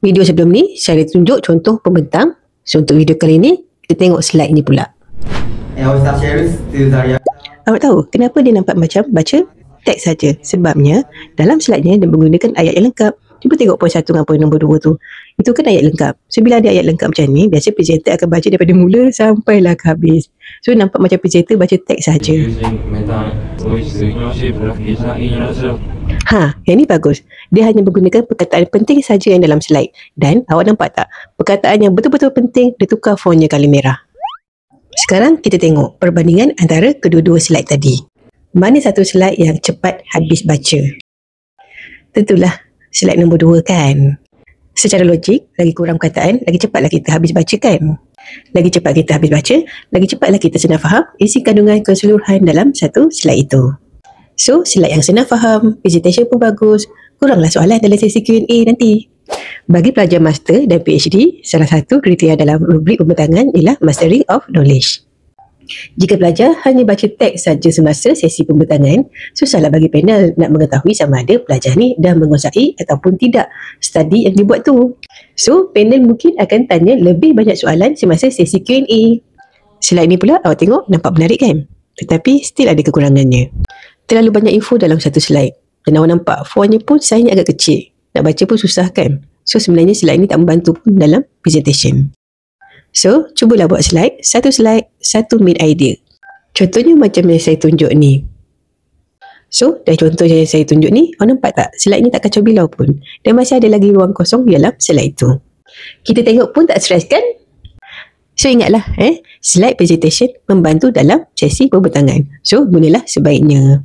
Video sebelum ni saya tunjuk contoh pembentang. So untuk video kali ni kita tengok slide ni pula. Awak tahu kenapa dia nampak macam baca teks saja? Sebabnya dalam slide ni dia menggunakan ayat yang lengkap. Cuba tengok poin 1 dengan poin nombor 2 tu. Itu kan ayat lengkap. So bila ada ayat lengkap macam ni, biasa presenter akan baca daripada mula sampailah ke habis. So nampak macam presenter baca teks saja. Yang ni bagus. Dia hanya menggunakan perkataan penting saja yang dalam slide. Dan awak nampak tak? Perkataan yang betul-betul penting dia tukar fontnya kali merah. Sekarang kita tengok perbandingan antara kedua-dua slide tadi. Mana satu slide yang cepat habis baca? Tentulah slide nombor 2 kan. Secara logik, lagi kurang perkataan, lagi cepatlah kita habis baca kan. Lagi cepat kita habis baca, lagi cepatlah kita senang faham isi kandungan keseluruhan dalam satu slide itu. So, slide yang senang faham, presentation pun bagus, kuranglah soalan dalam sesi Q&A nanti. Bagi pelajar master dan PhD, salah satu kriteria dalam rubrik pembentangan ialah mastering of knowledge. Jika pelajar hanya baca teks saja semasa sesi pembentangan, susahlah bagi panel nak mengetahui sama ada pelajar ni dah menguasai ataupun tidak studi yang dibuat tu. So, panel mungkin akan tanya lebih banyak soalan semasa sesi Q&A. Slide ni pula awak tengok nampak menarik kan? Tetapi still ada kekurangannya. Terlalu banyak info dalam satu slide. Dan awak nampak fontnya pun saiznya agak kecil. Nak baca pun susah kan? So, sebenarnya slide ni tak membantu pun dalam presentation. So, cubalah buat slide, satu main idea. Contohnya macam yang saya tunjuk ni. So, dari contoh yang saya tunjuk ni, awak nampak tak? Slide ni tak kacau bilau pun. Dan masih ada lagi ruang kosong dalam slide tu. Kita tengok pun tak stres kan? So, ingatlah, slide presentation membantu dalam sesi pembentangan. So, gunalah sebaiknya.